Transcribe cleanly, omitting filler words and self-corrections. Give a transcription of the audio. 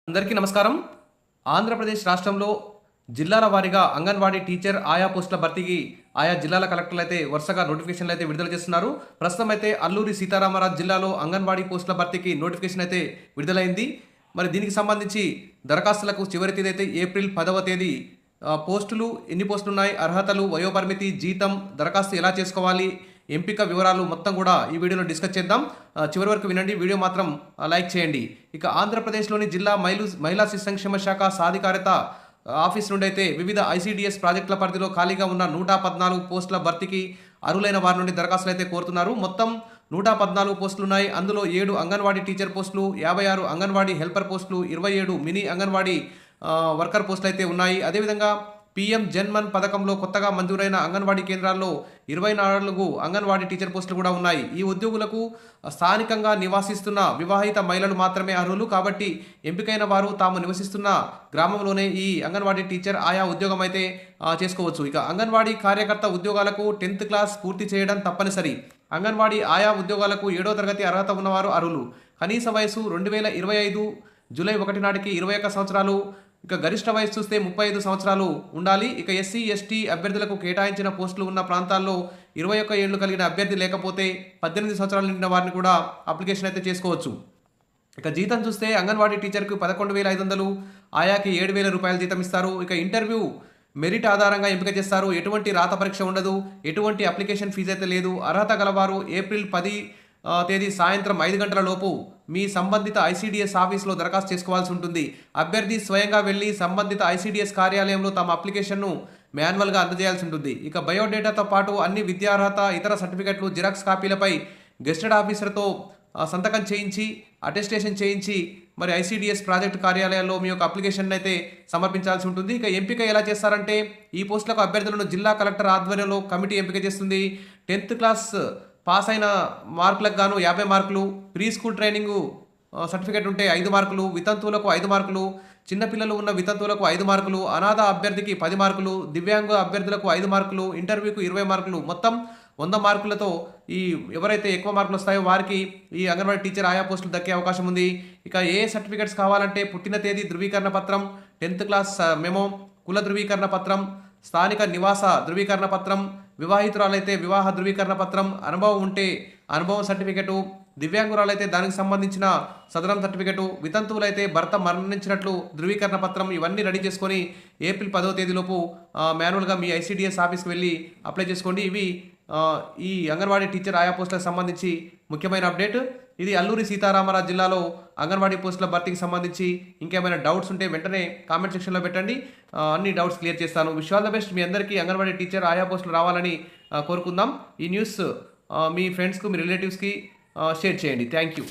అందరికీ నమస్కారం. ఆంధ్రప్రదేశ్ రాష్ట్రంలో జిల్లాల వారీగా అంగన్వాడీ టీచర్ ఆయా పోస్టుల భర్తీకి ఆయా జిల్లాల కలెక్టర్లు అయితే వరుసగా నోటిఫికేషన్లు అయితే విడుదల చేస్తున్నారు. ప్రస్తుతం అయితే అల్లూరి సీతారామరాజు జిల్లాలో అంగన్వాడీ పోస్టుల భర్తీకి నోటిఫికేషన్ అయితే విడుదలైంది. మరి దీనికి సంబంధించి దరఖాస్తులకు చివరి తేదీ అయితే ఏప్రిల్ 10వ తేదీ. పోస్టులు ఎన్ని పోస్టులు ఉన్నాయి, అర్హతలు, వయోపరిమితి, జీతం, దరఖాస్తు ఎలా చేసుకోవాలి, ఎంపిక వివరాలు మొత్తం కూడా ఈ వీడియోలో డిస్కస్ చేద్దాం. చివరి వరకు వినండి, వీడియో మాత్రం లైక్ చేయండి. ఇక ఆంధ్రప్రదేశ్లోని జిల్లా మహిళా శిశు సంక్షేమ శాఖ సాధికారత ఆఫీస్ నుండి అయితే వివిధ ఐసీడీఎస్ ప్రాజెక్టుల పరిధిలో ఖాళీగా ఉన్న 114 పోస్టుల భర్తీకి అర్హులైన వారి నుండి దరఖాస్తులు అయితే కోరుతున్నారు. మొత్తం 114 పోస్టులు ఉన్నాయి. అందులో 7 అంగన్వాడీ టీచర్ పోస్టులు, 56 అంగన్వాడీ హెల్పర్ పోస్టులు, 27 మినీ అంగన్వాడీ వర్కర్ పోస్టులు అయితే ఉన్నాయి. అదేవిధంగా పీఎం జన్మన్ పథకంలో కొత్తగా మంజూరైన అంగన్వాడీ కేంద్రాల్లో 24 అంగన్వాడీ టీచర్ పోస్టులు కూడా ఉన్నాయి. ఈ ఉద్యోగులకు స్థానికంగా నివాసిస్తున్న వివాహిత మహిళలు మాత్రమే అర్హులు. కాబట్టి ఎంపికైన వారు తాము నివసిస్తున్న గ్రామంలోనే ఈ అంగన్వాడీ టీచర్ ఆయా ఉద్యోగం అయితే చేసుకోవచ్చు. ఇక అంగన్వాడీ కార్యకర్త ఉద్యోగాలకు 10th క్లాస్ పూర్తి చేయడం తప్పనిసరి. అంగన్వాడీ ఆయా ఉద్యోగాలకు 7వ తరగతి అర్హత ఉన్నవారు అర్హులు. కనీస వయసు 2025 జూలై 1 నాటికి 21 సంవత్సరాలు. ఇక గరిష్ట వయసు చూస్తే 35 సంవత్సరాలు ఉండాలి. ఇక ఎస్సీ ఎస్టీ అభ్యర్థులకు కేటాయించిన పోస్టులు ఉన్న ప్రాంతాల్లో 21 ఏళ్లు కలిగిన అభ్యర్థి లేకపోతే 18 సంవత్సరాలు నిండిన వారిని కూడా అప్లికేషన్ అయితే చేసుకోవచ్చు. ఇక జీతం చూస్తే అంగన్వాడీ టీచర్కు 11,500, ఆయాకి 7,000 రూపాయల జీతం ఇస్తారు. ఇక ఇంటర్వ్యూ మెరిట్ ఆధారంగా ఎంపిక చేస్తారు. ఎటువంటి రాత పరీక్ష ఉండదు, ఎటువంటి అప్లికేషన్ ఫీజు అయితే లేదు. అర్హత గలవారు ఏప్రిల్ 10 తేదీ సాయంత్రం 5 గంటల లోపు మీ సంబంధిత ఐసీడీఎస్ ఆఫీస్లో దరఖాస్తు చేసుకోవాల్సి ఉంటుంది. అభ్యర్థి స్వయంగా వెళ్లి సంబంధిత ఐసీడీఎస్ కార్యాలయంలో తమ అప్లికేషన్ను మాన్యువల్గా అందజేయాల్సి ఉంటుంది. ఇక బయోడేటాతో పాటు అన్ని విద్యార్హత, ఇతర సర్టిఫికెట్లు, జిరాక్స్ కాపీలపై గెస్టెడ్ ఆఫీసర్తో సంతకం చేయించి అటెస్టేషన్ చేయించి మరి ఐసీడీఎస్ ప్రాజెక్టు కార్యాలయాల్లో మీ యొక్క అప్లికేషన్ అయితే సమర్పించాల్సి ఉంటుంది. ఇక ఎంపిక ఎలా చేస్తారంటే ఈ పోస్టులకు అభ్యర్థులను జిల్లా కలెక్టర్ ఆధ్వర్యంలో కమిటీ ఎంపిక చేస్తుంది. 10th క్లాస్ పాస్ అయిన మార్కులకు గాను 50 మార్కులు, ప్రీ స్కూల్ ట్రైనింగ్ సర్టిఫికేట్ ఉంటే 5 మార్కులు, వితంతువులకు 5 మార్కులు, చిన్నపిల్లలు ఉన్న వితంతువులకు 5 మార్కులు, అనాథ అభ్యర్థికి 10 మార్కులు, దివ్యాంగ అభ్యర్థులకు 5 మార్కులు, ఇంటర్వ్యూకు 20 మార్కులు, మొత్తం 100 మార్కులతో ఈ ఎవరైతే ఎక్కువ మార్కులు వస్తాయో వారికి ఈ అంగన్వాడీ టీచర్ ఆయా పోస్టులు దక్కే అవకాశం ఉంది. ఇక ఏ సర్టిఫికేట్స్ కావాలంటే పుట్టిన తేదీ ధృవీకరణ పత్రం, 10th క్లాస్ మెమో, కుల ధృవీకరణ పత్రం, స్థానిక నివాస ధృవీకరణ పత్రం, వివాహితురాలైతే వివాహ ధృవీకరణ పత్రం, అనుభవం ఉంటే అనుభవం సర్టిఫికెటు, దివ్యాంగురాలైతే దానికి సంబంధించిన సదరం సర్టిఫికెటు, వితంతువులైతే భర్త మరణించినట్లు ధృవీకరణ పత్రం, ఇవన్నీ రెడీ చేసుకొని ఏప్రిల్ 10వ తేదీలోపు మాన్యువల్గా మీ ఐసీడీఎస్ ఆఫీస్కి వెళ్ళి అప్లై చేసుకోండి. ఇవి ఈ అంగన్వాడీ టీచర్ ఆయా పోస్టులకు సంబంధించి ముఖ్యమైన అప్డేట్. ఇది అల్లూరి సీతారామరాజు జిల్లాలో అంగన్వాడీ పోస్టుల భర్తీకి సంబంధించి ఇంకేమైనా డౌట్స్ ఉంటే వెంటనే కామెంట్ సెక్షన్లో పెట్టండి. అన్ని డౌట్స్ క్లియర్ చేస్తాను. Wish all the best. మీ అందరికీ అంగన్వాడీ టీచర్ ఆయా పోస్టులు రావాలని కోరుకుందాం. ఈ న్యూస్ మీ ఫ్రెండ్స్కు, మీ రిలేటివ్స్కి షేర్ చేయండి. Thank you.